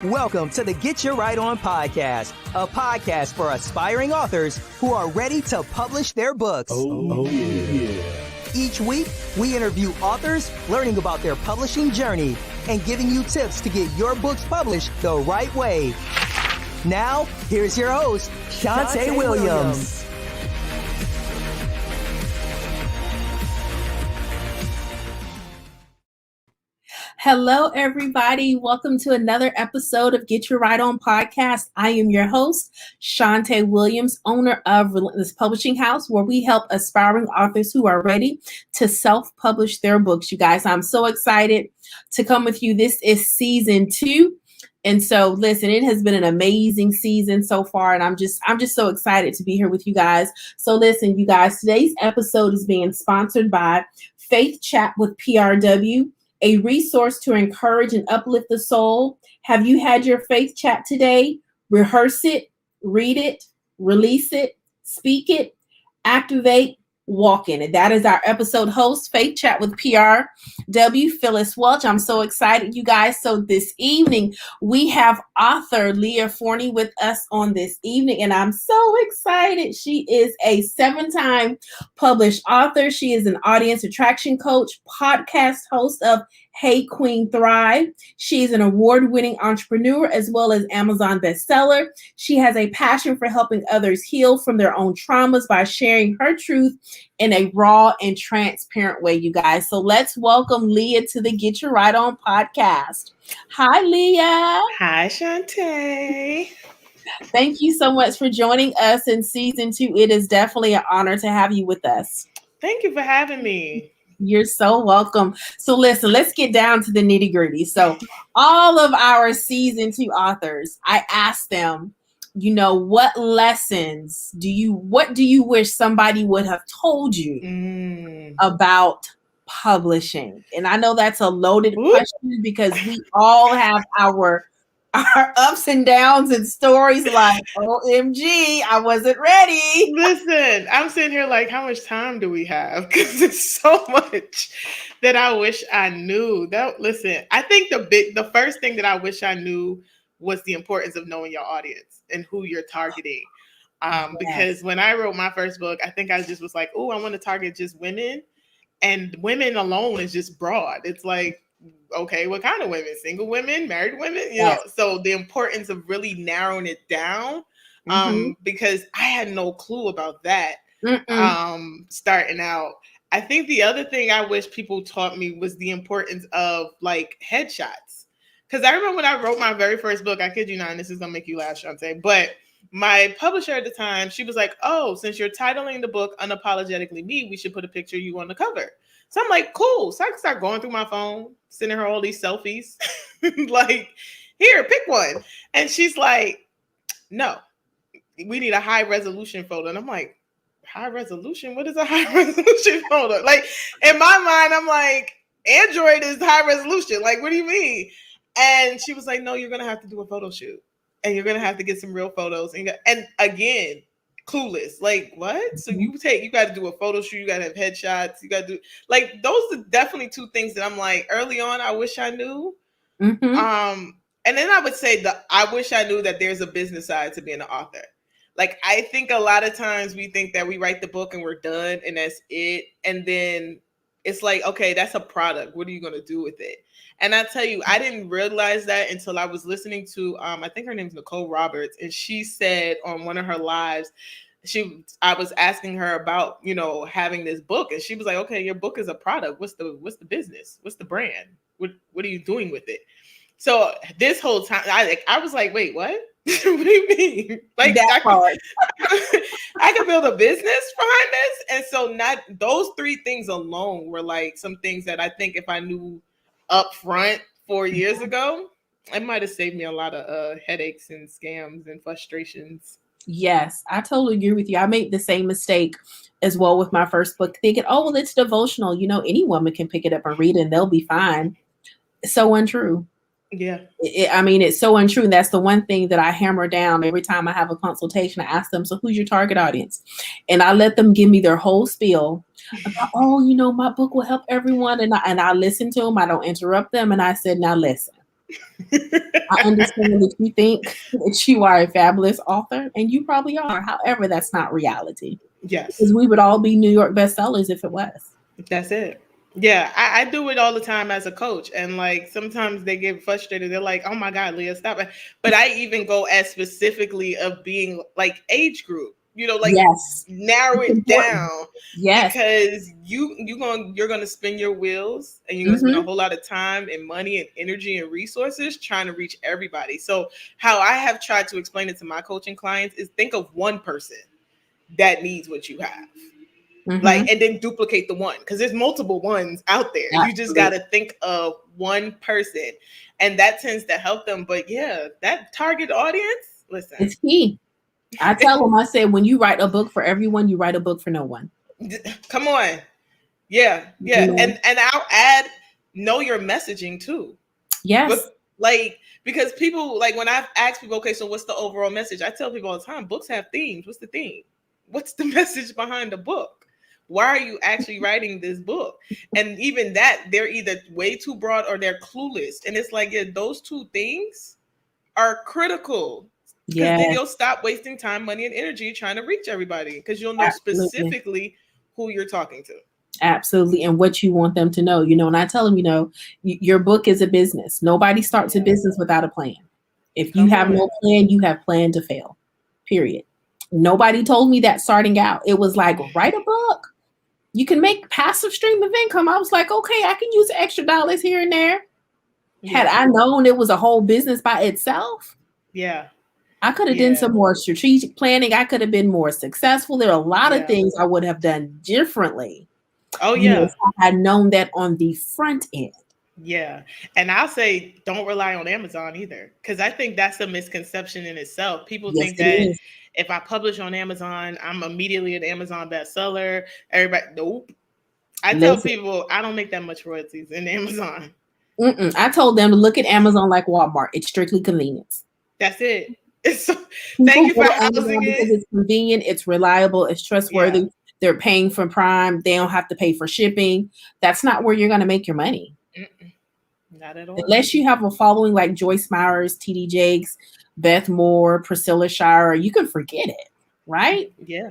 Welcome to the Get Your Right On podcast, a podcast for aspiring authors who are ready to publish their books. Oh yeah. Each week, we interview authors, learning about their publishing journey, and giving you tips to get your books published the right way. Now, here's your host, Shante Williams. Hello, everybody. Welcome to another episode of Get Your Right On podcast. I am your host, Shante Williams, owner of Relentless Publishing House, where we help aspiring authors who are ready to self-publish their books. You guys, I'm so excited to come with you. This is season 2. And so, listen, it has been an amazing season so far, and I'm just so excited to be here with you guys. So listen, you guys, today's episode is being sponsored by Faith Chat with PRW, a resource to encourage and uplift the soul. Have you had your faith chat today? Rehearse it, read it, release it, speak it, activate, walk in it. That is our episode host, Faith Chat with PRW, Phyllis Welch. I'm so excited, you guys. So this evening, we have author Leah Forney with us on this evening, and I'm so excited. She is a 7-time published author. She is an audience attraction coach, podcast host of Hey Queen Thrive. She is an award-winning entrepreneur as well as Amazon bestseller. She has a passion for helping others heal from their own traumas by sharing her truth in a raw and transparent way, you guys. So let's welcome Leah to the Get Your Right On podcast. Hi, Leah. Hi, Shante. Thank you so much for joining us in season 2. It is definitely an honor to have you with us. Thank you for having me. You're so welcome. So listen, let's get down to the nitty gritty. So all of our season 2 authors, I asked them, what lessons what do you wish somebody would have told you about publishing? And I know that's a loaded question because we all have our ups and downs and stories like, OMG, I wasn't ready. Listen, I'm sitting here like, how much time do we have? Because it's so much that I wish I knew. I think the first thing that I wish I knew was the importance of knowing your audience and who you're targeting. Because when I wrote my first book, I think I just was like, I want to target just women. And women alone is just broad. It's like, okay, what kind of women? Single women, married women, know. So the importance of really narrowing it down, because I had no clue about that starting out. I think the other thing I wish people taught me was the importance of like headshots. Because I remember when I wrote my very first book, I kid you not, and this is gonna make you laugh, Shante, but my publisher at the time, she was like, since you're titling the book Unapologetically Me, we should put a picture of you on the cover. So I'm like, cool. So I can start going through my phone, sending her all these selfies. Like, here, pick one. And she's like, no, we need a high resolution photo. And I'm like, high resolution? What is a high resolution photo? Like, in my mind, I'm like, Android is high resolution. Like, what do you mean? And she was like, no, you're going to have to do a photo shoot. And you're going to have to get some real photos. And again, clueless. Like, what? So you got to do a photo shoot. You got to have headshots. You got to do, like, those are definitely 2 things that I'm like, early on, I wish I knew. And then I would say I wish I knew that there's a business side to being an author. Like, I think a lot of times we think that we write the book and we're done and that's it. And then it's like, okay, that's a product. What are you going to do with it? And I tell you, I didn't realize that until I was listening to, I think her name's Nicole Roberts. And she said on one of her lives, I was asking her about, having this book. And she was like, okay, your book is a product. What's the business? What's the brand? What are you doing with it? So this whole time, I was like, wait, what? What do you mean? Like, I could build a business behind this. And so not those 3 things alone were like some things that I think if I knew up front 4 years ago, it might have saved me a lot of headaches and scams and frustrations. Yes, I totally agree with you. I made the same mistake as well with my first book, thinking, it's devotional. Any woman can pick it up and read it and they'll be fine. So untrue. Yeah. It's so untrue. And that's the one thing that I hammer down every time I have a consultation. I ask them, so who's your target audience? And I let them give me their whole spiel about, my book will help everyone. And I listen to them. I don't interrupt them. And I said, now listen, I understand that you think that you are a fabulous author, and you probably are. However, that's not reality. Yes. Because we would all be New York bestsellers if it was. That's it. Yeah, I do it all the time as a coach. And like sometimes they get frustrated. They're like, oh my God, Leah, stop it. But I even go as specifically of being like age group, like Yes. narrow It's it important. down. Yes. Because you're gonna spin your wheels and you're gonna spend a whole lot of time and money and energy and resources trying to reach everybody. So how I have tried to explain it to my coaching clients is think of one person that needs what you have. Like, and then duplicate the one because there's multiple ones out there. Absolutely. You just got to think of one person, and that tends to help them. But yeah, that target audience, listen, it's key. I tell them, I said, when you write a book for everyone, you write a book for no one. Come on. Yeah. And I'll add, know your messaging too. Yes. But like, because people, like when I've asked people, okay, so what's the overall message? I tell people all the time, books have themes. What's the theme? What's the message behind the book? Why are you actually writing this book? And even that, they're either way too broad or they're clueless. And it's like, yeah, those two things are critical. Because then you'll stop wasting time, money, and energy trying to reach everybody. Because you'll know specifically who you're talking to. Absolutely. And what you want them to know, and I tell them, your book is a business. Nobody starts a business without a plan. If you have no plan, you have planned to fail, period. Nobody told me that starting out. It was like, write a book. You can make passive stream of income. I was like, okay, I can use extra dollars here and there. Had I known it was a whole business by itself, I could have done some more strategic planning. I could have been more successful. There are a lot of things I would have done differently. Oh, yeah. If I had known that on the front end. Yeah. And I'll say, don't rely on Amazon either. Because I think that's a misconception in itself. People think that if I publish on Amazon, I'm immediately an Amazon bestseller. Everybody, nope. I tell people I don't make that much royalties in Amazon. I told them to look at Amazon like Walmart. It's strictly convenience. That's it. Thank you for housing it. Because it's convenient. It's reliable. It's trustworthy. Yeah. They're paying for Prime. They don't have to pay for shipping. That's not where you're going to make your money. Not at all. Unless you have a following like Joyce Myers, T.D. Jakes, Beth Moore, Priscilla Shire, you can forget it, right? Yeah.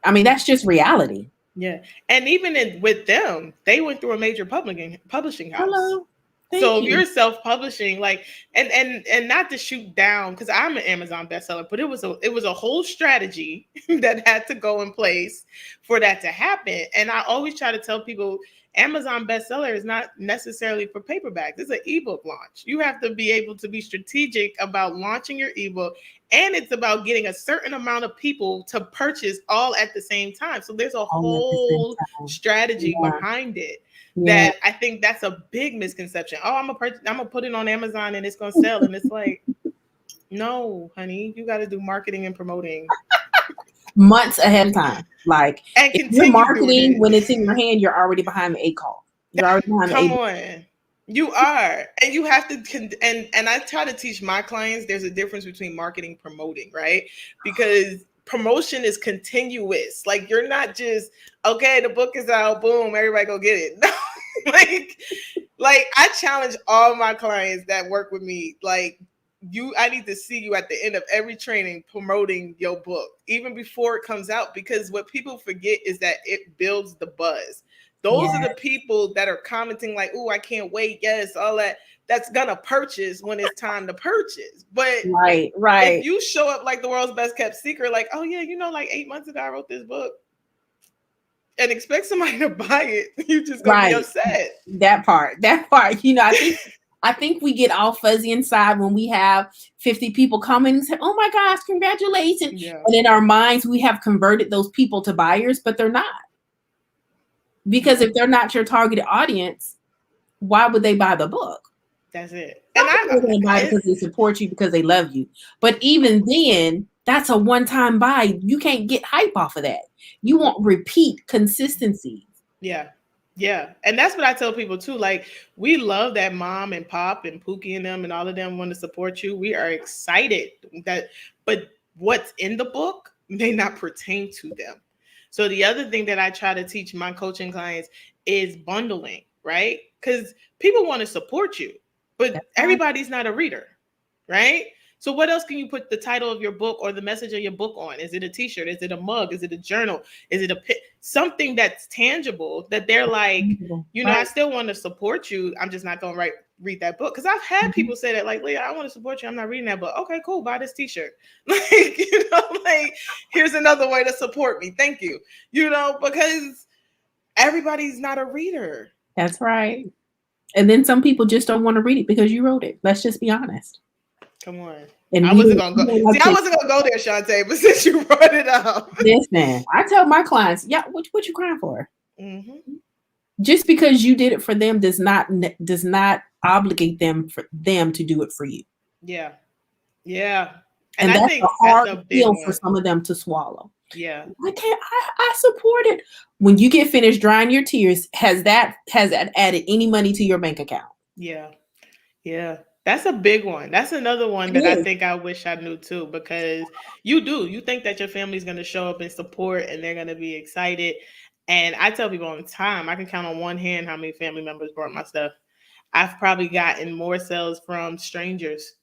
I mean, that's just reality. Yeah. And even with them, they went through a major publishing house. Hello. So if you're self-publishing, like, and not to shoot down, because I'm an Amazon bestseller, but it was a whole strategy that had to go in place for that to happen. And I always try to tell people, Amazon bestseller is not necessarily for paperbacks. It's an ebook launch. You have to be able to be strategic about launching your ebook, and it's about getting a certain amount of people to purchase all at the same time. So there's a whole strategy behind it. That I think that's a big misconception. Oh, I'm gonna put it on Amazon and it's gonna sell. And it's like, no, honey, you got to do marketing and promoting months ahead of time. Like, and if you're marketing when it's in your hand, you're already behind the 8 call. You're already behind the 8 call. Come on, you are, and you have to. And I try to teach my clients there's a difference between marketing and promoting, right? Because promotion is continuous. Like, you're not just, okay, the book is out, boom, everybody go get it. No, like I challenge all my clients that work with me, like, I need to see you at the end of every training promoting your book, even before it comes out, because what people forget is that it builds the buzz. Those are the people that are commenting like, oh, I can't wait. Yes, all that. That's gonna purchase when it's time to purchase. But right. If you show up like the world's best kept secret, like, oh yeah, like 8 months ago I wrote this book, and expect somebody to buy it, you just gonna be upset. That part. I think we get all fuzzy inside when we have 50 people come in and say, oh my gosh, congratulations. Yeah. And in our minds, we have converted those people to buyers, but they're not. Because if they're not your targeted audience, why would they buy the book? That's it. And they're going to buy it because they support you, because they love you. But even then, that's a one-time buy. You can't get hype off of that. You want repeat consistency. Yeah. Yeah. And that's what I tell people too. Like, we love that Mom and Pop and Pookie and them and all of them want to support you. We are excited but what's in the book may not pertain to them. So the other thing that I try to teach my coaching clients is bundling, right? Because people want to support you. but everybody's not a reader, right? So what else can you put the title of your book or the message of your book on? Is it a t-shirt? Is it a mug? Is it a journal? Is it something that's tangible that they're like, you know, I still want to support you. I'm just not going to read that book. Because I've had people say that, like, Leah, I want to support you. I'm not reading that book. Okay, cool. Buy this t-shirt. Like, you know, like, here's another way to support me. Thank you. You know, because everybody's not a reader. That's right. And then some people just don't want to read it because you wrote it. Let's just be honest. Come on. And I wasn't gonna go. See, I wasn't gonna go there, Shantae, but since you brought it up. Listen, I tell my clients, yeah, what you crying for? Mm-hmm. Just because you did it for them does not obligate them for them to do it for you. Yeah. Yeah. And I think a hard pill for some of them to swallow. Yeah. I support it. When you get finished drying your tears, has that added any money to your bank account? Yeah. Yeah. That's a big one. That's another one that I think I wish I knew too, because you think that your family's going to show up and support and they're going to be excited. And I tell people all the time, I can count on one hand how many family members bought my stuff. I've probably gotten more sales from strangers,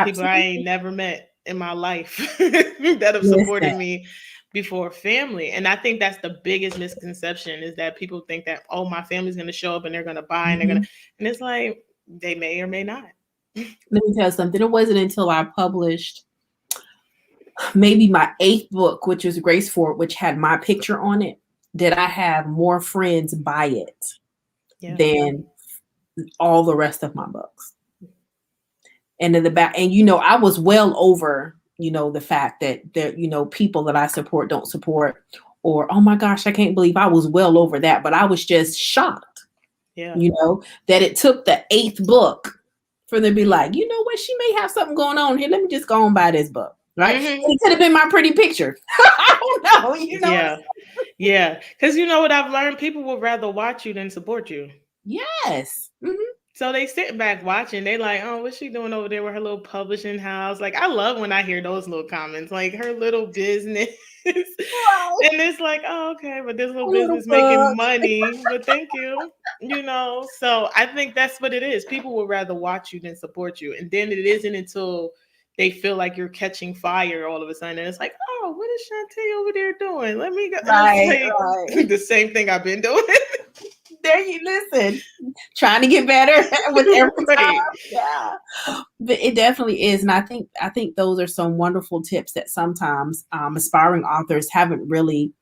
people I ain't never met in my life that have supported me before family. And I think that's the biggest misconception, is that people think that, oh, my family's going to show up and they're going to buy and they're going to, and it's like, they may or may not. Let me tell you something. It wasn't until I published maybe my 8th book, which was Grace Ford, which had my picture on it, that I have more friends buy it than all the rest of my books. And in the back, and you know, I was well over, you know, the fact that there, you know, people that I support don't support, or oh my gosh, I can't believe, I was well over that, but I was just shocked, you know, that it took the 8th book for them to be like, you know what, she may have something going on here. Let me just go and buy this book. Right. Mm-hmm. It could have been my pretty picture. I don't know. You know. Yeah. Yeah. Because you know what I've learned? People would rather watch you than support you. Yes. Mm-hmm. So they sitting back watching. They like, oh, what's she doing over there with her little publishing house? Like, I love when I hear those little comments, like her little business. Wow. And it's like, oh, okay, but this little business making money. But thank you. You know, so I think that's what it is. People would rather watch you than support you. And then it isn't until they feel like you're catching fire all of a sudden. And it's like, oh, what is Shantae over there doing? Let me go. Right. The same thing I've been doing. There you listen, trying to get better with every time. Yeah, but it definitely is. And I think those are some wonderful tips that sometimes aspiring authors haven't really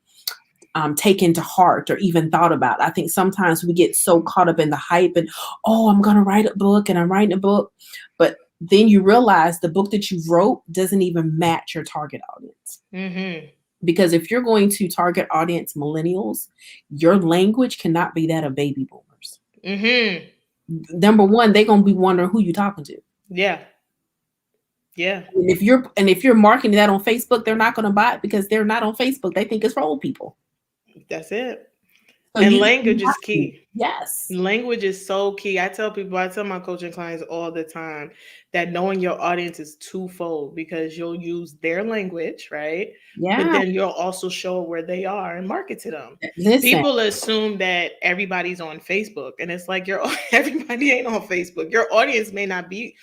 taken to heart or even thought about. I think sometimes we get so caught up in the hype and, oh, I'm going to write a book and I'm writing a book. But then you realize the book that you wrote doesn't even match your target audience. Mm-hmm. Because if you're going to target audience millennials, your language cannot be that of baby boomers. Mm-hmm. Number one, they're going to be wondering who you're talking to. Yeah. Yeah. And if you're marketing that on Facebook, they're not going to buy it because they're not on Facebook. They think it's for old people. That's it. So and language is key. Yes. Language is so key. I tell my coaching clients all the time that knowing your audience is twofold, because you'll use their language, right? Yeah. But then you'll also show where they are and market to them. Listen. People assume that everybody's on Facebook, and it's like everybody ain't on Facebook. Your audience may not be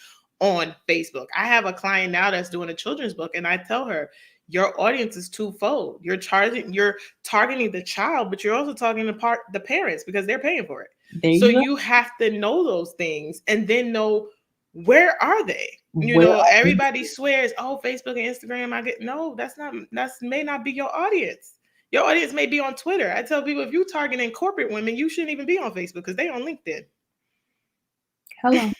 on Facebook. I have a client now that's doing a children's book, and I tell her, your audience is twofold. You're targeting the child, but you're also targeting the parents because they're paying for it. So you have to know those things and then know, where are they? You know, everybody swears, oh, Facebook and Instagram. No, that may not be your audience. Your audience may be on Twitter. I tell people, if you're targeting corporate women, you shouldn't even be on Facebook because they're on LinkedIn. Hello.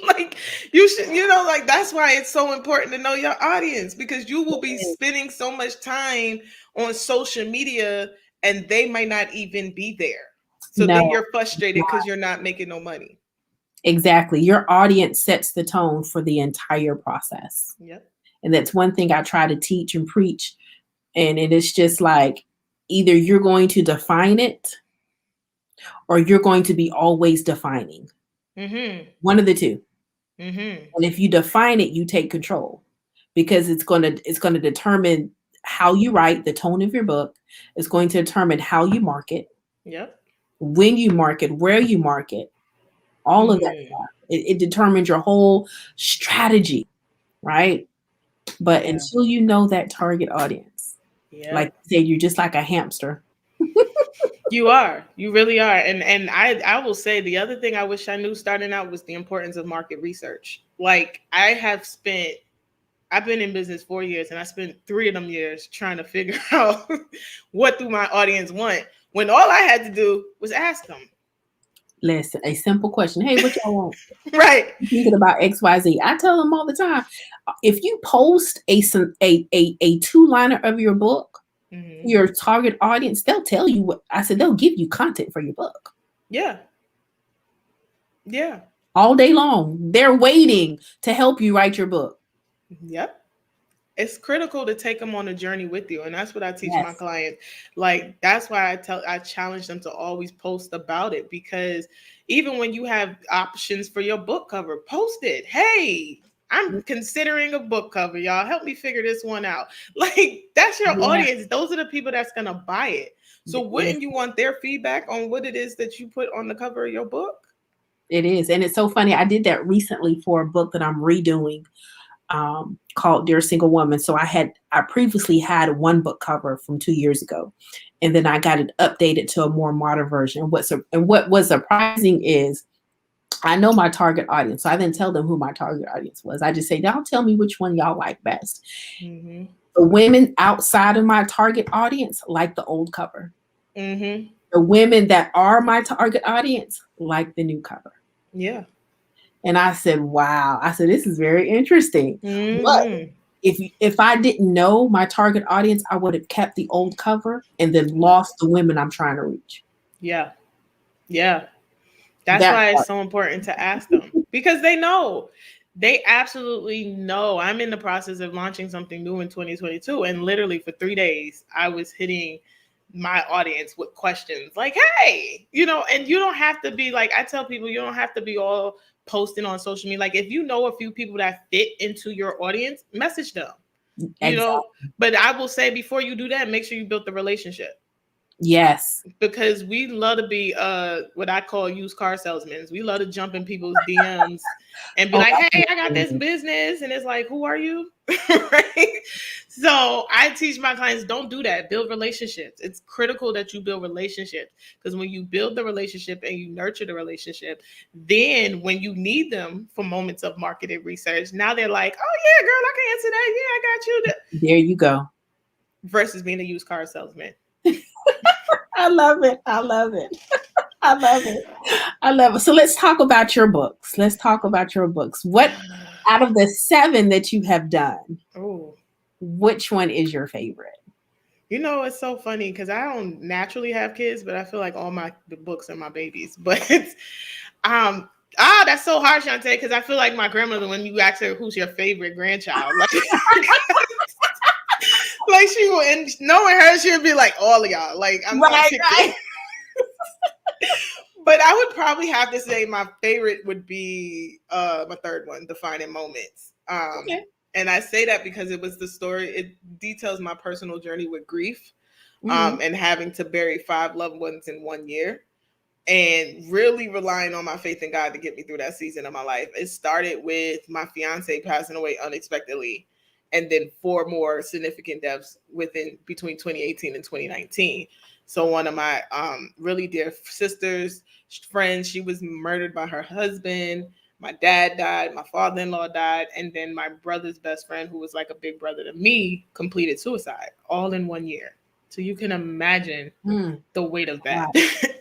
Like, you should, you know, like, that's why it's so important to know your audience, because you will be spending so much time on social media and they might not even be there. So then you're frustrated because you're not making no money. Exactly. Your audience sets the tone for the entire process. Yep. And that's one thing I try to teach and preach. And it is just like, either you're going to define it or you're going to be always defining. Mm-hmm. One of the two. Mm-hmm. And if you define it, you take control, because it's going to determine how you write, the tone of your book. It's going to determine how you market. Yep. When you market, where you market, all of that stuff. It determines your whole strategy, right? But until you know that target audience, like you said, you're just like a hamster. You are. You really are. And I will say the other thing I wish I knew starting out was the importance of market research. Like I've been in business 4 years and I spent 3 of them years trying to figure out what do my audience want when all I had to do was ask them. Listen, a simple question. Hey, what y'all want? Right. Thinking about XYZ. I tell them all the time, if you post a 2-liner of your book, your target audience, they'll tell you what I said, they'll give you content for your book. Yeah. Yeah. All day long. They're waiting to help you write your book. Yep. It's critical to take them on a journey with you. And that's what I teach my clients. Like, that's why I challenge them to always post about it, because even when you have options for your book cover, post it. Hey, I'm considering a book cover. Y'all help me figure this one out. Like, that's your audience. Those are the people that's going to buy it. So wouldn't you want their feedback on what it is that you put on the cover of your book? It is. And it's so funny. I did that recently for a book that I'm redoing called Dear Single Woman. So I previously had one book cover from 2 years ago, and then I got it updated to a more modern version. What was surprising is I know my target audience. So I didn't tell them who my target audience was. I just say, y'all tell me which one y'all like best. The women outside of my target audience like the old cover. The women that are my target audience like the new cover. Yeah. And I said, wow. I said, this is very interesting. But if I didn't know my target audience, I would have kept the old cover and then lost the women I'm trying to reach. Yeah. Yeah. That's why it's so important to ask them, because they know. They absolutely know. I'm in the process of launching something new in 2022. And literally for 3 days, I was hitting my audience with questions like, hey, and you don't have to be like, I tell people, you don't have to be all posting on social media. Like, if you know a few people that fit into your audience, message them, but I will say, before you do that, make sure you build the relationship. Yes. Because we love to be what I call used car salesmen. We love to jump in people's DMs and be like, hey, I got this business. And it's like, who are you? Right? So I teach my clients, don't do that. Build relationships. It's critical that you build relationships, because when you build the relationship and you nurture the relationship, then when you need them for moments of marketing research, now they're like, oh yeah, girl, I can answer that. Yeah, I got you. There you go. Versus being a used car salesman. I love it. I love it. I love it. I love it. So let's talk about your books. What out of the 7 that you have done, which one is your favorite? It's so funny because I don't naturally have kids, but I feel like all the books are my babies. But that's so hard, Shantae, because I feel like my grandmother, when you ask her who's your favorite grandchild, like she will, and knowing her, she would be like, all of y'all. Like, I'm right. But I would probably have to say my favorite would be my third one, Defining Moments. And I say that because it was the story. It details my personal journey with grief, and having to bury 5 loved ones in 1 year, and really relying on my faith in God to get me through that season of my life. It started with my fiance passing away unexpectedly, and then 4 more significant deaths between 2018 and 2019. So one of my really dear sisters, friends, she was murdered by her husband. My dad died. My father-in-law died. And then my brother's best friend, who was like a big brother to me, completed suicide all in 1 year. So you can imagine the weight of that.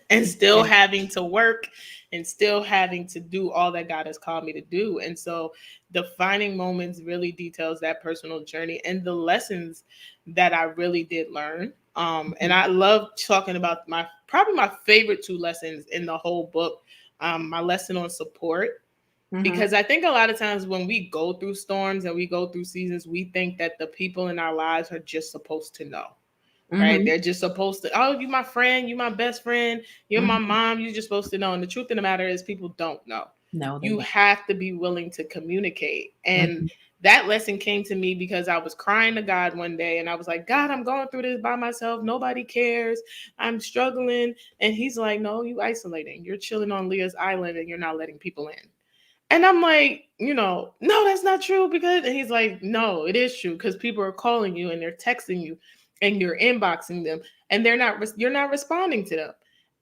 And still having to work and still having to do all that God has called me to do. And so Defining Moments really details that personal journey and the lessons that I really did learn. And I love talking about probably my favorite 2 lessons in the whole book. My lesson on support, because I think a lot of times when we go through storms and we go through seasons, we think that the people in our lives are just supposed to know. Right? They're just supposed to, oh, you my friend, you my best friend, you're my mom, you're just supposed to know. And the truth of the matter is, people don't know. No, you have to be willing to communicate. And that lesson came to me because I was crying to God one day and I was like, God, I'm going through this by myself. Nobody cares. I'm struggling. And he's like, no, you isolating. You're chilling on Leah's island and you're not letting people in. And I'm like, no, that's not true because, and he's like, no, it is true because people are calling you and they're texting you and you're inboxing them and you're not responding to them.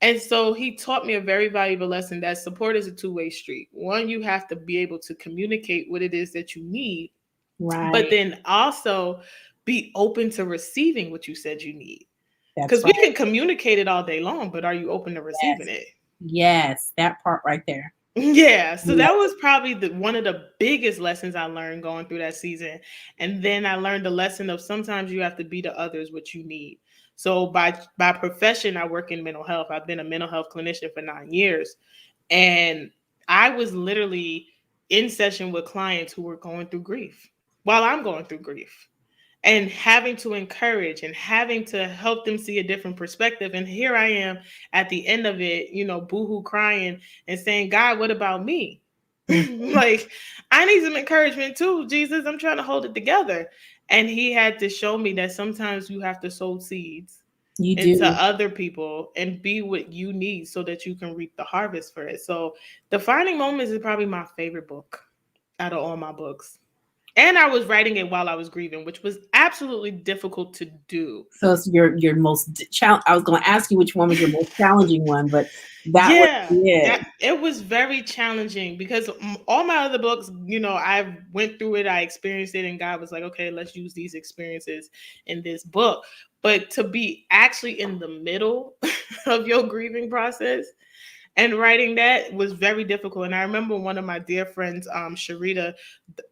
And so he taught me a very valuable lesson that support is a two-way street. One, you have to be able to communicate what it is that you need, but Right. then also be open to receiving what you said you need. That's Because we right. can communicate it all day long, but are you open to receiving Yes. it? Yes. That part right there. Yeah, so Yeah. that was probably one of the biggest lessons I learned going through that season. And then I learned the lesson of sometimes you have to be to others what you need. So by profession, I work in mental health. I've been a mental health clinician for 9 years. And I was literally in session with clients who were going through grief while I'm going through grief and having to encourage and having to help them see a different perspective. And here I am at the end of it, boohoo crying and saying, God, what about me? Mm. Like, I need some encouragement too, Jesus. I'm trying to hold it together. And he had to show me that sometimes you have to sow seeds You into do. other people and be what you need so that you can reap the harvest for it. So Defining Moments is probably my favorite book out of all my books. And I was writing it while I was grieving, which was absolutely difficult to do. So it's your most challenge. I was going to ask you which one was your most challenging one, but that was Yeah, it. that it was very challenging because all my other books, I went through it, I experienced it, and God was like, okay, let's use these experiences in this book. But to be actually in the middle of your grieving process and writing that was very difficult. And I remember one of my dear friends, Sharita,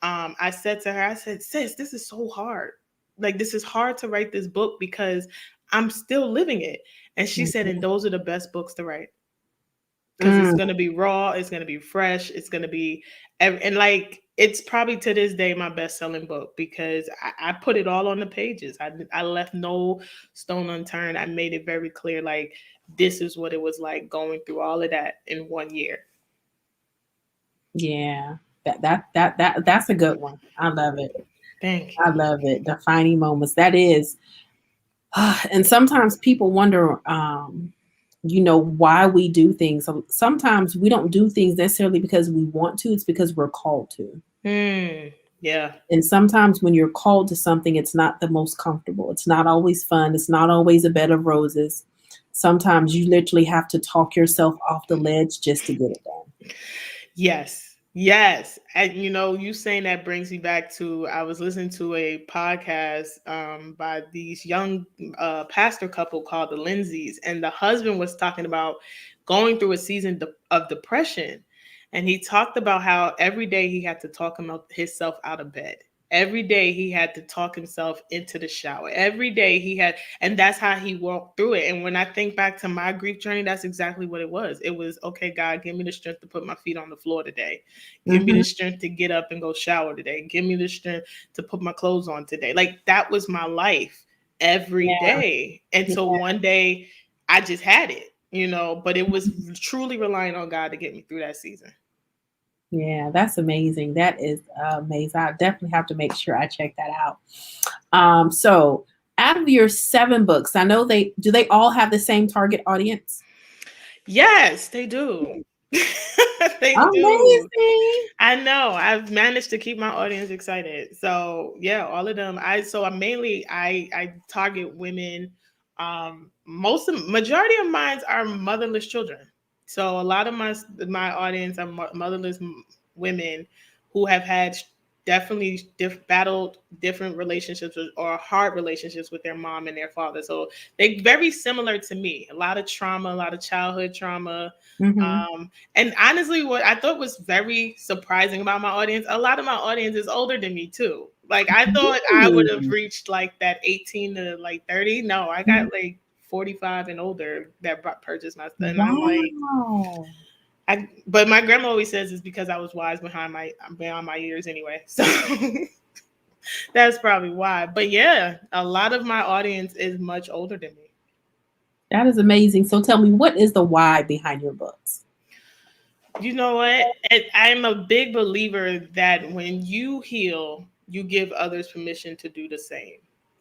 I said to her, I said, sis, this is so hard. Like, this is hard to write this book because I'm still living it. And she said, and those are the best books to write because it's Mm, going to be raw, it's going to be fresh, it's going to be, and like, it's probably to this day my best-selling book because I put it all on the pages. I left no stone unturned. I made it very clear, like, this is what it was like going through all of that in 1 year. yeah. That's a good one. I love it. Thank I you. love it. Defining moments. That is, and sometimes people wonder, why we do things. So sometimes we don't do things necessarily because we want to. It's because we're called to. Yeah. And sometimes when you're called to something, it's not the most comfortable. It's not always fun. It's not always a bed of roses. Sometimes you literally have to talk yourself off the ledge just to get it done. Yes. Yes. And you saying that brings me back to, I was listening to a podcast by these young pastor couple called the Lindsays, and the husband was talking about going through a season of depression. And he talked about how every day he had to talk himself out of bed. Every day he had to talk himself into the shower. Every day and that's how he walked through it. And when I think back to my grief journey, that's exactly what it was. It was, okay, God, give me the strength to put my feet on the floor today. Give me Mm-hmm. the strength to get up and go shower today. Give me the strength to put my clothes on today. Like, that was my life every Yeah. day. And so Yeah. one day I just had it, but it was truly relying on God to get me through that season. Yeah, that's amazing. That is amazing. I definitely have to make sure I check that out. So out of your 7 books, I know they all have the same target audience? Yes, they do. They do. Amazing. I know. I've managed to keep my audience excited. So yeah, all of them. I target women. Majority of mine are motherless children. So a lot of my audience are motherless women who have had definitely battled different relationships or hard relationships with their mom and their father. So they're very similar to me. A lot of trauma, a lot of childhood trauma. Mm-hmm. And honestly, what I thought was very surprising about my audience, a lot of my audience is older than me too. Like, I thought I would have reached like that 18 to like 30. No, I got like 45 and older that purchased my stuff. And I'm like, Wow. but my grandma always says it's because I was wise beyond my years anyway. So that's probably why. But yeah, a lot of my audience is much older than me. That is amazing. So tell me, what is the why behind your books? You know what? I'm a big believer that when you heal, you give others permission to do the same.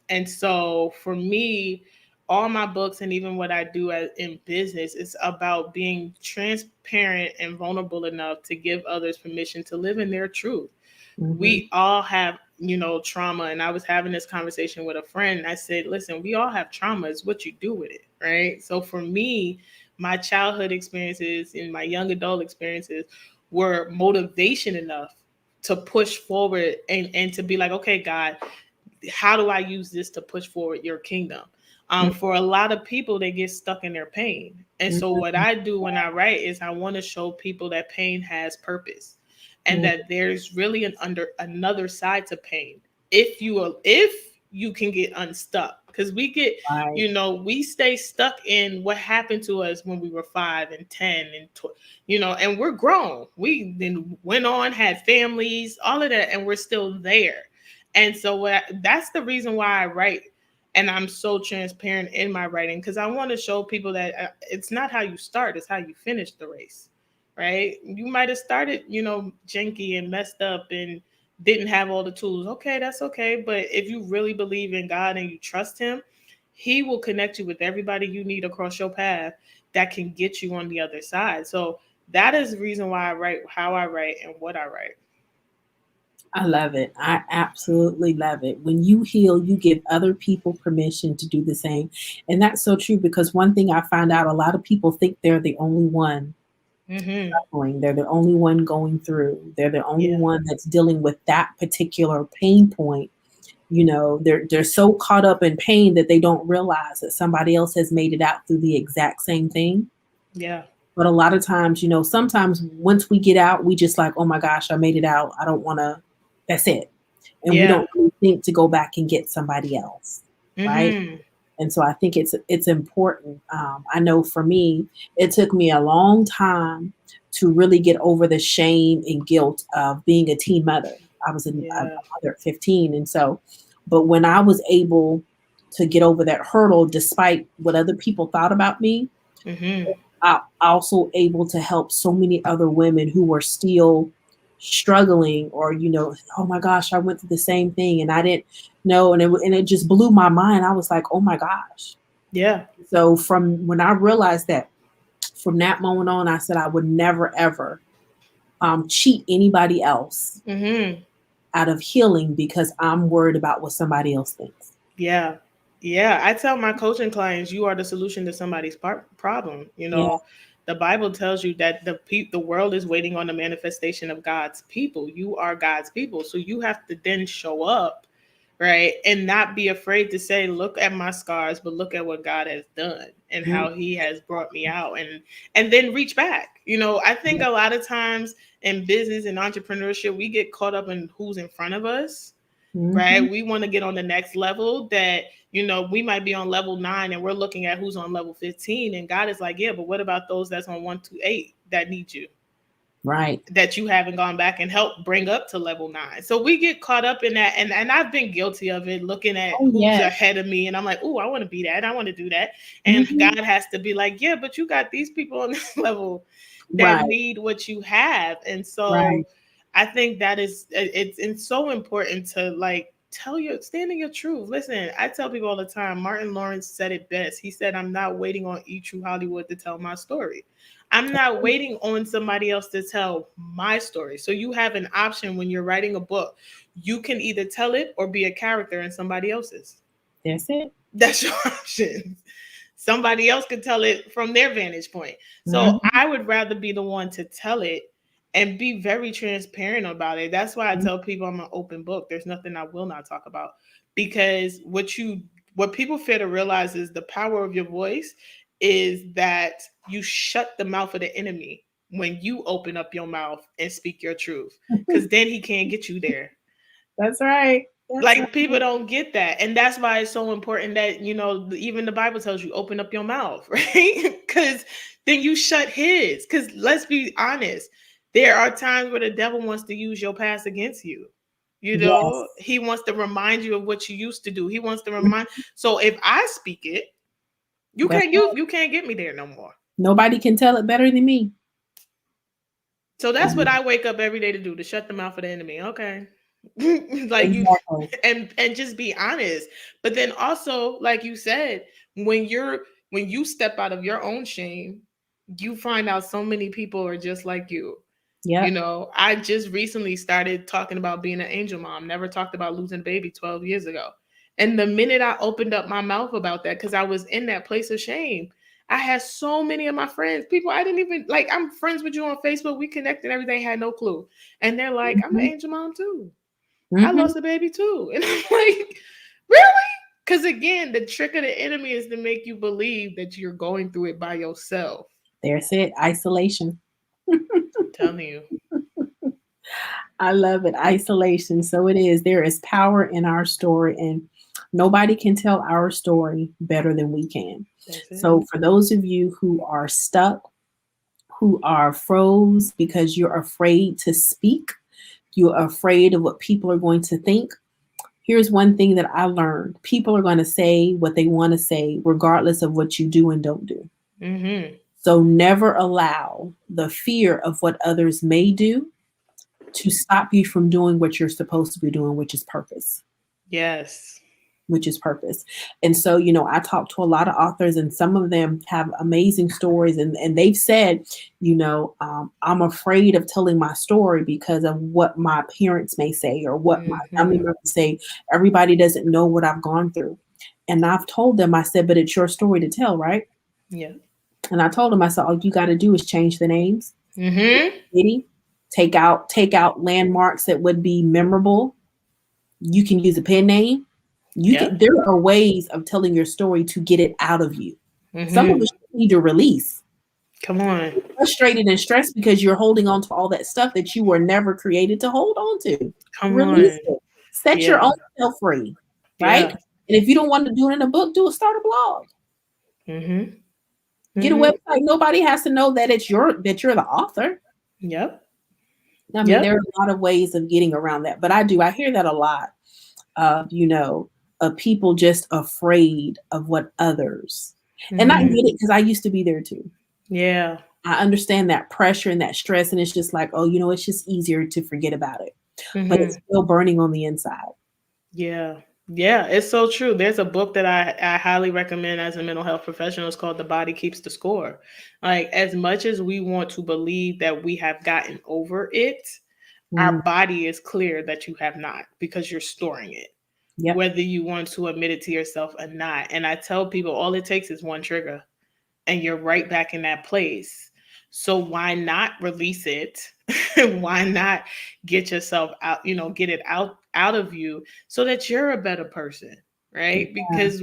And so for me, all my books and even what I do in business is about being transparent and vulnerable enough to give others permission to live in their truth. We all have, trauma. And I was having this conversation with a friend. And I said, listen, we all have trauma. It's what you do with it. Right. So for me, my childhood experiences and my young adult experiences were motivation enough to push forward and to be like, okay, God, how do I use this to push forward your kingdom? For a lot of people, they get stuck in their pain. And so what I do when I write is I want to show people that pain has purpose and that there's really another side to pain. If you can get unstuck, because we get, we stay stuck in what happened to us when we were 5 and 10 and and we're grown. We then went on, had families, all of that, and we're still there. And so that's the reason why I write. And I'm so transparent in my writing because I want to show people that it's not how you start, it's how you finish the race, right? You might have started, janky and messed up and didn't have all the tools. Okay, that's okay. But if you really believe in God and you trust him, he will connect you with everybody you need across your path that can get you on the other side. So that is the reason why I write, how I write, and what I write. I love it. I absolutely love it. When you heal, you give other people permission to do the same. And that's so true because one thing I find out, a lot of people think they're the only one suffering. They're the only one going through. They're the only one that's dealing with that particular pain point. They're so caught up in pain that they don't realize that somebody else has made it out through the exact same thing. Yeah. But a lot of times, sometimes once we get out, we just like, oh my gosh, I made it out. I don't want to. That's it. And we don't really think to go back and get somebody else. Right. And so I think it's important. I know for me, it took me a long time to really get over the shame and guilt of being a teen mother. I was a mother at 15. And so, but when I was able to get over that hurdle, despite what other people thought about me, I also able to help so many other women who were still struggling or, oh my gosh, I went through the same thing and I didn't know. And it just blew my mind. I was like, oh my gosh. Yeah. So from when I realized that, from that moment on, I said I would never, ever cheat anybody else out of healing because I'm worried about what somebody else thinks. Yeah. Yeah. I tell my coaching clients, you are the solution to somebody's problem. The Bible tells you that the world is waiting on the manifestation of God's people. You are God's people. So you have to then show up, right? And not be afraid to say, look at my scars, but look at what God has done and how he has brought me out and then reach back. I think a lot of times in business and entrepreneurship, we get caught up in who's in front of us. Right. We want to get on the next level that, we might be on level 9 and we're looking at who's on level 15. And God is like, yeah, but what about those that's on 1 to 8 that need you? Right. That you haven't gone back and helped bring up to level 9. So we get caught up in that. And I've been guilty of it, looking at who's ahead of me. And I'm like, oh, I want to be that. I want to do that. And God has to be like, yeah, but you got these people on this level that need what you have. And so I think that it's so important to stand in your truth. Listen, I tell people all the time, Martin Lawrence said it best. He said, I'm not waiting on E! True Hollywood to tell my story. I'm not waiting on somebody else to tell my story. So you have an option when you're writing a book. You can either tell it or be a character in somebody else's. That's it. That's your option. Somebody else could tell it from their vantage point. So I would rather be the one to tell it and be very transparent about it. That's why I tell people I'm an open book. There's nothing I will not talk about, because what people fail to realize is the power of your voice is that you shut the mouth of the enemy when you open up your mouth and speak your truth, because then he can't get you there. That's right. People don't get that. And that's why it's so important that, even the Bible tells you open up your mouth, right? Because then you shut his. Because let's be honest, there are times where the devil wants to use your past against you. He wants to remind you of what you used to do. He wants to remind. So if I speak it, you can't get me there no more. Nobody can tell it better than me. So that's what I wake up every day to do, to shut the mouth of the enemy. Okay. And just be honest. But then also, like you said, when you step out of your own shame, you find out so many people are just like you. Yeah. You know, I just recently started talking about being an angel mom. Never talked about losing a baby 12 years ago. And the minute I opened up my mouth about that, because I was in that place of shame, I had so many of my friends, people I didn't even like, I'm friends with you on Facebook. We connected, everything, had no clue. And they're like, I'm an angel mom too. I lost a baby too. And I'm like, really? Because again, the trick of the enemy is to make you believe that you're going through it by yourself. There's it. Isolation. I'm telling you. I love it. Isolation. So it is. There is power in our story, and nobody can tell our story better than we can. So for those of you who are stuck, who are froze because you're afraid to speak, you're afraid of what people are going to think, here's one thing that I learned. People are going to say what they want to say, regardless of what you do and don't do. Mm-hmm. So never allow the fear of what others may do to stop you from doing what you're supposed to be doing, which is purpose. Yes. Which is purpose. And so, you know, I talk to a lot of authors, and some of them have amazing stories, and they've said, you know, I'm afraid of telling my story because of what my parents may say or what my family members say. Everybody doesn't know what I've gone through. And I've told them, I said, but it's your story to tell, right? Yeah. And I told them, I said, all you got to do is change the names. Mm-hmm. Take out landmarks that would be memorable. You can use a pen name. There are ways of telling your story to get it out of you. Mm-hmm. Some of us need to release. Come on. You're frustrated and stressed because you're holding on to all that stuff that you were never created to hold on to. Release it. Set your own self free. Right? Yeah. And if you don't want to do it in a book, start a blog. Mm-hmm. Get a website. Nobody has to know that you're the author. Yep. I mean, there are a lot of ways of getting around that. But I hear that a lot. You know, of people just afraid of what others. And I get it, because I used to be there too. Yeah. I understand that pressure and that stress, and it's just like, oh, you know, it's just easier to forget about it. But it's still burning on the inside. Yeah. Yeah, it's so true. There's a book that I highly recommend as a mental health professional. It's called The Body Keeps the Score. Like, as much as we want to believe that we have gotten over it, our body is clear that you have not, because you're storing it. Yep. Whether you want to admit it to yourself or not. And I tell people, all it takes is one trigger and you're right back in that place. So why not release it? Why not get yourself out, you know, get it out of you so that you're a better person, right? Yeah. Because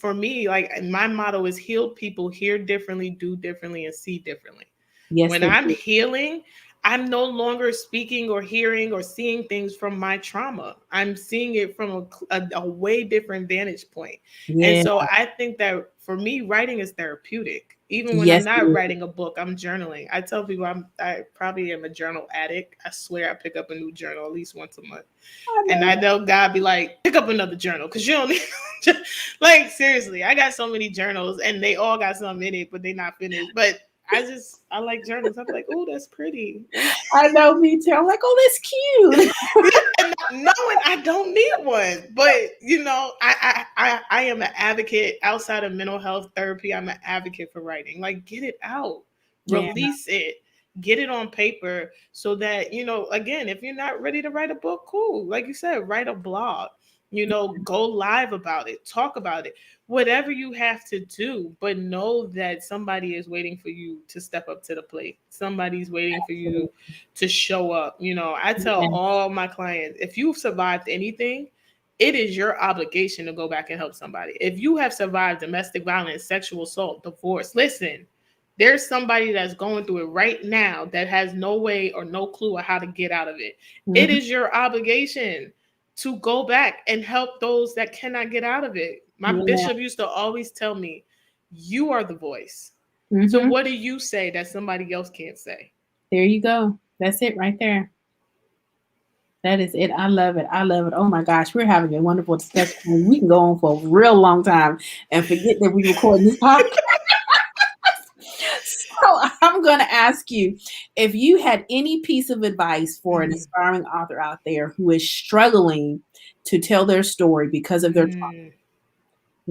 for me, like, my motto is healed people hear differently, do differently, and see differently. Yes, when I'm healing, I'm no longer speaking or hearing or seeing things from my trauma. I'm seeing it from a way different vantage point. Yeah. And so I think that for me, writing is therapeutic. Even when I'm not writing a book, I'm journaling. I tell people I probably am a journal addict. I swear I pick up a new journal at least once a month. And I know God be like, pick up another journal, because you don't need like, seriously, I got so many journals and they all got something in it, but they not finished. But I like journals. I'm like, oh, that's pretty. I know, me too. I'm like, oh, that's cute. And knowing I don't need one, but you know, I am an advocate outside of mental health therapy. I'm an advocate for writing. Like, get it out, release it, get it on paper, so that, you know, again, if you're not ready to write a book, cool. Like you said, write a blog. You know, go live about it, talk about it, whatever you have to do, but know that somebody is waiting for you to step up to the plate. Somebody's waiting for you to show up. You know, I tell all my clients, if you've survived anything, it is your obligation to go back and help somebody. If you have survived domestic violence, sexual assault, divorce, listen, there's somebody that's going through it right now that has no way or no clue of how to get out of it. It is your obligation to go back and help those that cannot get out of it. My bishop used to always tell me, you are the voice. So what do you say that somebody else can't say? There you go. That's it right there. That is it. I love it. I love it. Oh my gosh, we're having a wonderful discussion. We can go on for a real long time and forget that we recording this podcast. So I'm going to ask you, if you had any piece of advice for an aspiring author out there who is struggling to tell their story because of their trauma,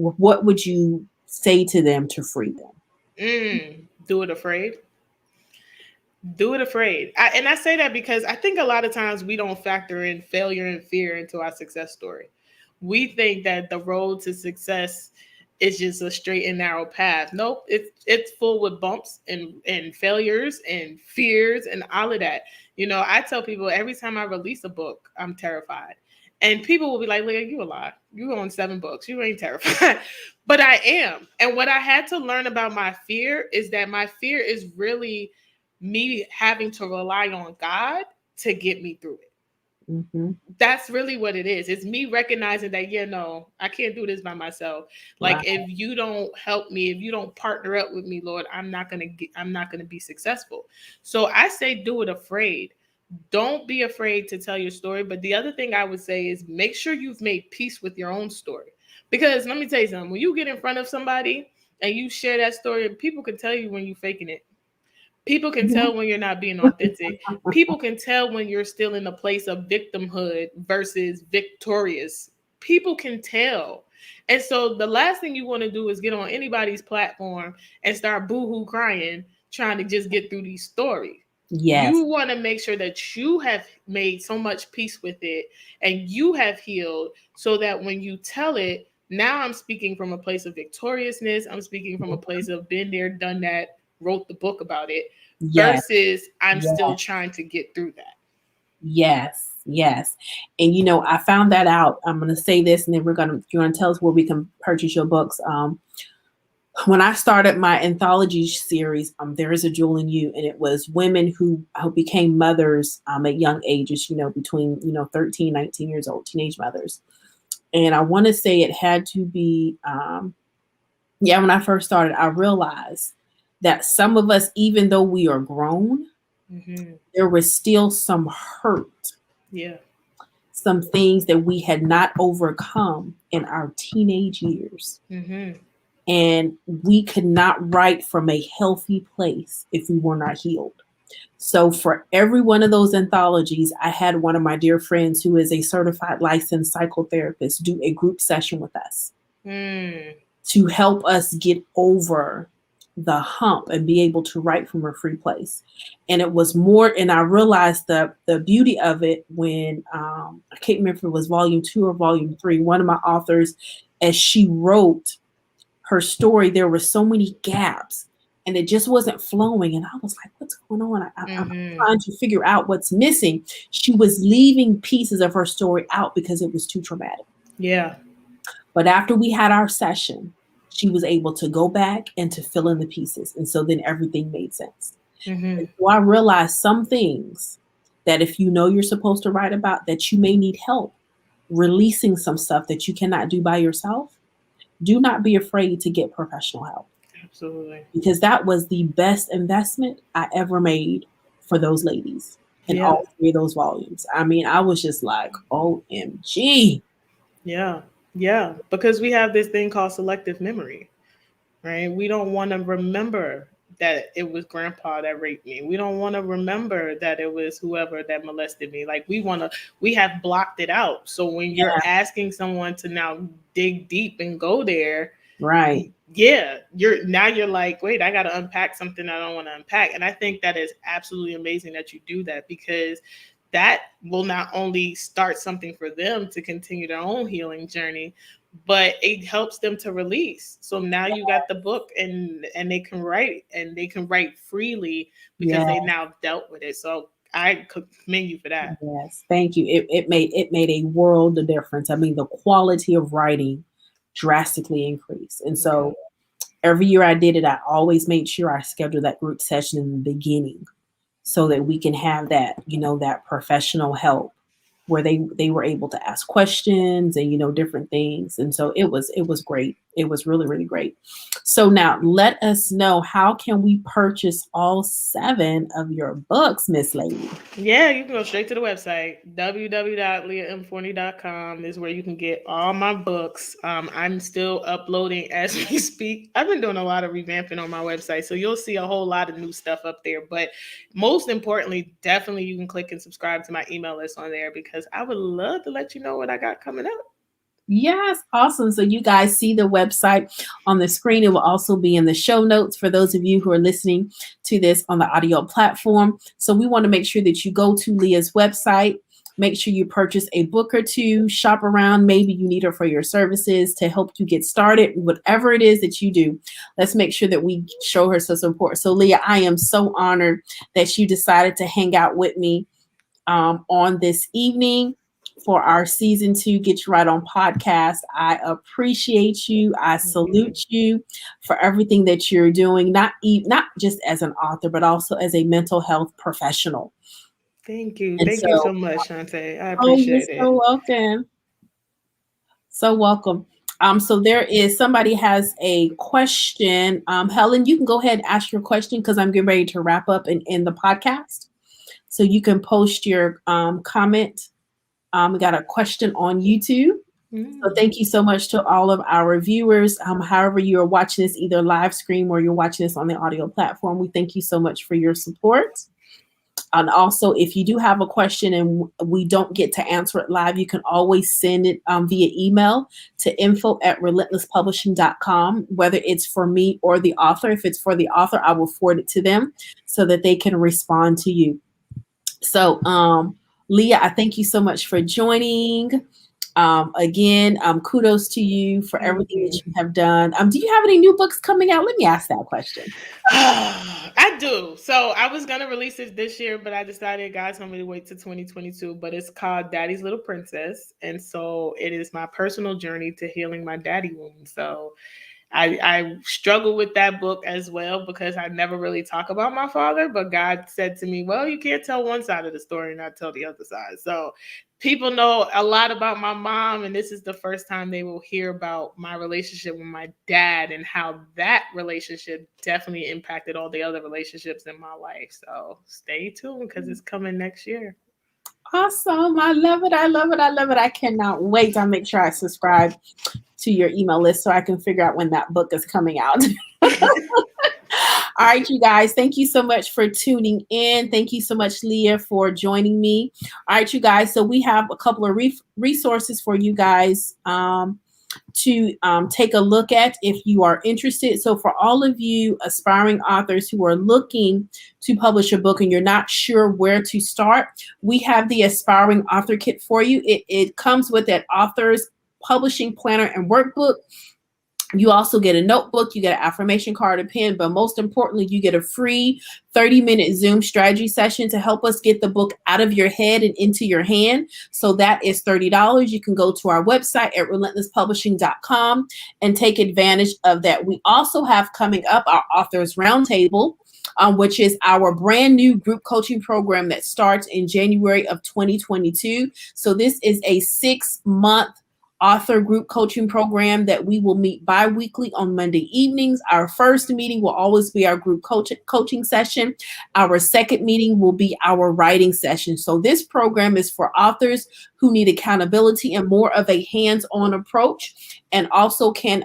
what would you say to them to free them? Do it afraid. Do it afraid. And I say that because I think a lot of times we don't factor in failure and fear into our success story. We think that the road to success is just a straight and narrow path. Nope, it's full with bumps and failures and fears and all of that. You know, I tell people every time I release a book, I'm terrified. And people will be like, Leah, you a lie. You own 7 books. You ain't terrified. But I am. And what I had to learn about my fear is that my fear is really me having to rely on God to get me through it. Mm-hmm. That's really what it is. It's me recognizing that, yeah, no, I can't do this by myself. Like, Right. if you don't help me, if you don't partner up with me, Lord, I'm not gonna be successful. So I say, do it afraid. Don't be afraid to tell your story. But the other thing I would say is make sure you've made peace with your own story. Because let me tell you something, when you get in front of somebody and you share that story, people can tell you when you're faking it. People can tell when you're not being authentic. People can tell when you're still in a place of victimhood versus victorious. People can tell. And so the last thing you want to do is get on anybody's platform and start boohoo crying, trying to just get through these stories. Yes. You want to make sure that you have made so much peace with it and you have healed so that when you tell it, now I'm speaking from a place of victoriousness. I'm speaking from a place of been there, done that, wrote the book about it, Yes. versus I'm Yes. still trying to get through that. Yes. Yes. And you know, I found that out. I'm going to say this, and then you're going to tell us where we can purchase your books. When I started my anthology series, There Is a Jewel in You, and it was women who became mothers at young ages, you know, between, 13, 19 years old, teenage mothers. And I want to say it had to be, when I first started, I realized that some of us, even though we are grown, there was still some hurt. Yeah. Some things that we had not overcome in our teenage years. And we could not write from a healthy place if we were not healed. So for every one of those anthologies, I had one of my dear friends who is a certified licensed psychotherapist do a group session with us to help us get over the hump and be able to write from a free place. And it was more, and I realized the beauty of it when, I can't remember if it was volume 2 or volume 3, one of my authors, as she wrote her story, there were so many gaps and it just wasn't flowing. And I was like, what's going on? I'm trying to figure out what's missing. She was leaving pieces of her story out because it was too traumatic. Yeah. But after we had our session, she was able to go back and to fill in the pieces. And so then everything made sense. And so I realized some things that if you know you're supposed to write about, that you may need help releasing some stuff that you cannot do by yourself. Do not be afraid to get professional help. Absolutely. Because that was the best investment I ever made for those ladies in all 3 of those volumes. I mean, I was just like, OMG. Yeah. Yeah. Because we have this thing called selective memory, right? We don't want to remember that it was grandpa that raped me. We don't want to remember that it was whoever that molested me. Like we have blocked it out. So when you're asking someone to now dig deep and go there, right? Yeah, you're like, wait, I got to unpack something I don't want to unpack. And I think that is absolutely amazing that you do that, because that will not only start something for them to continue their own healing journey, but it helps them to release. So now you got the book and they can write freely because they now dealt with it. So I commend you for that. Yes, thank you. It made a world of difference. I mean, the quality of writing drastically increased. And so every year I did it, I always made sure I scheduled that group session in the beginning so that we can have that, that professional help where they were able to ask questions and, different things. And so it was great. It was really, really great. So now let us know, how can we purchase all 7 of your books, Miss Lady? Yeah, you can go straight to the website. www.leahmforney.com is where you can get all my books. I'm still uploading as we speak. I've been doing a lot of revamping on my website, so you'll see a whole lot of new stuff up there. But most importantly, definitely you can click and subscribe to my email list on there, because I would love to let you know what I got coming up. Yes, awesome. So you guys see the website on the screen. It will also be in the show notes for those of you who are listening to this on the audio platform. So we want to make sure that you go to Leah's website. Make sure you purchase a book or two, shop around. Maybe you need her for your services to help you get started. Whatever it is that you do, let's make sure that we show her some support. So Leah, I am so honored that you decided to hang out with me on this evening for our season 2 Get You Right On podcast. I appreciate you. I salute you for everything that you're doing, not just as an author, but also as a mental health professional. Thank you. And Thank you so, so much, Shantae. I oh, you're appreciate so it. welcome. So welcome. So there is somebody has a question. Helen, you can go ahead and ask your question because I'm getting ready to wrap up and end the podcast. So you can post your comment. We got a question on YouTube. So thank you so much to all of our viewers. However you are watching this, either live stream or you're watching this on the audio platform, we thank you so much for your support. And also, if you do have a question and we don't get to answer it live, you can always send it via email to info@relentlesspublishing.com, whether it's for me or the author. If it's for the author, I will forward it to them so that they can respond to you. So, Leah, I thank you so much for joining. Again, kudos to you for everything that you have done. Do you have any new books coming out? Let me ask that question. I do. So I was gonna release it this year, but I decided God told me to wait to 2022. But it's called Daddy's Little Princess, and so it is my personal journey to healing my daddy wound. So I struggle with that book as well because I never really talk about my father, but God said to me, well, you can't tell one side of the story and not tell the other side. So people know a lot about my mom, and this is the first time they will hear about my relationship with my dad and how that relationship definitely impacted all the other relationships in my life. So stay tuned because it's coming next year. Awesome. I love it. I love it. I love it. I cannot wait. I'll make sure I subscribe to your email list so I can figure out when that book is coming out. All right, you guys, thank you so much for tuning in. Thank you so much, Leah, for joining me. All right, you guys, so we have a couple of resources for you guys to take a look at if you are interested. So for all of you aspiring authors who are looking to publish a book and you're not sure where to start, we have the Aspiring Author Kit for you. It comes with an author's publishing planner and workbook. You also get a notebook, you get an affirmation card, a pen, but most importantly, you get a free 30-minute Zoom strategy session to help us get the book out of your head and into your hand. So that is $30. You can go to our website at relentlesspublishing.com and take advantage of that. We also have coming up our Authors Roundtable, which is our brand new group coaching program that starts in January of 2022. So this is a 6-month author group coaching program that we will meet bi-weekly on Monday evenings. Our first meeting will always be our group coaching session. Our second meeting will be our writing session. So this program is for authors who need accountability and more of a hands-on approach, and also can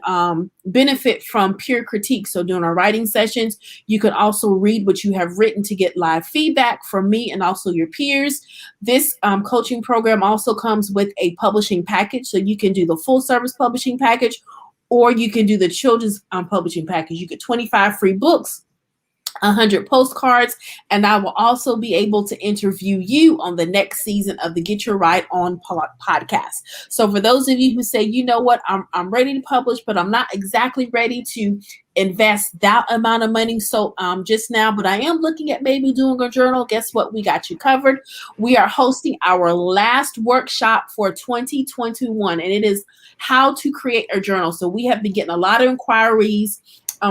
benefit from peer critique. So during our writing sessions, you can also read what you have written to get live feedback from me and also your peers. This coaching program also comes with a publishing package. So you can do the full service publishing package, or you can do the children's publishing package. You get 25 free books, 100 postcards, and I will also be able to interview you on the next season of the Get Your Right On podcast. So for those of you who say, you know what, I'm ready to publish, but I'm not exactly ready to invest that amount of money so just now, but I am looking at maybe doing a journal, guess what? We got you covered. We are hosting our last workshop for 2021, and it is how to create a journal. So we have been getting a lot of inquiries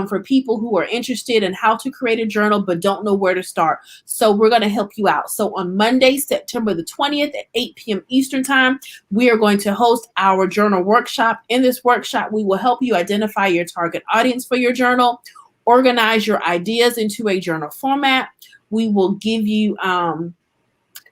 for people who are interested in how to create a journal but don't know where to start. So we're going to help you out. So on Monday, September the 20th at 8 p.m. Eastern time, we are going to host our journal workshop. In this workshop, we will help you identify your target audience for your journal, organize your ideas into a journal format. We will give you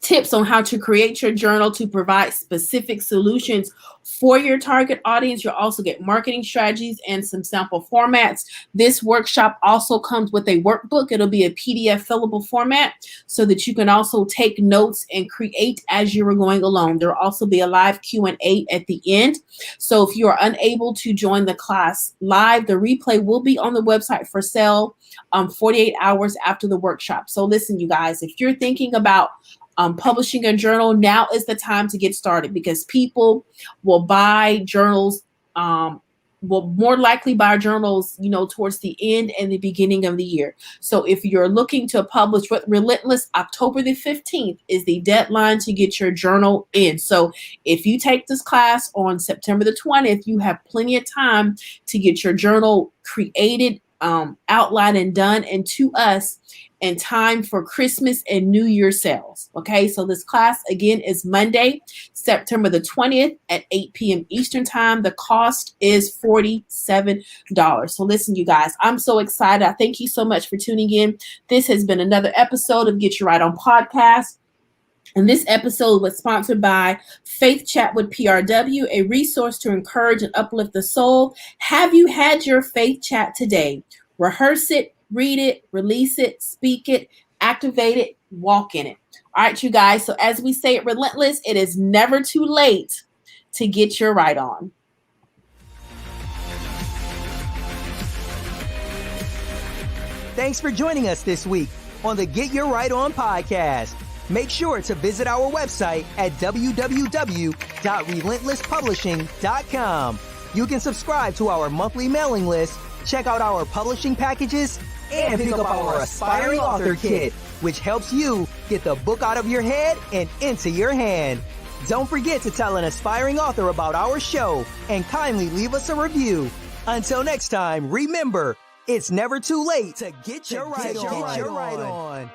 tips on how to create your journal to provide specific solutions for your target audience. You'll also get marketing strategies and some sample formats. This workshop also comes with a workbook. It'll be a PDF fillable format so that you can also take notes and create as you are going along. There will also be a live Q&A at the end. So if you are unable to join the class live, the replay will be on the website for sale 48 hours after the workshop. So listen, you guys, if you're thinking about publishing a journal, now is the time to get started, because people will buy journals, will more likely buy journals, towards the end and the beginning of the year. So if you're looking to publish with Relentless, October the 15th is the deadline to get your journal in. So if you take this class on September the 20th, you have plenty of time to get your journal created, outlined and done, and to us in time for Christmas and New Year sales. Okay, so this class again is Monday, September the 20th at 8 p.m. Eastern time. The cost is $47. So listen, you guys, I'm so excited. I thank you so much for tuning in. This has been another episode of Get Your Right On podcast. And this episode was sponsored by Faith Chat with PRW, a resource to encourage and uplift the soul. Have you had your faith chat today? Rehearse it, read it, release it, speak it, activate it, walk in it. All right, you guys. So as we say at Relentless, it is never too late to get your right on. Thanks for joining us this week on the Get Your Right On podcast. Make sure to visit our website at www.relentlesspublishing.com. You can subscribe to our monthly mailing list, check out our publishing packages, and pick up our Aspiring Author Kit, which helps you get the book out of your head and into your hand. Don't forget to tell an aspiring author about our show and kindly leave us a review. Until next time, remember, it's never too late to get your right on.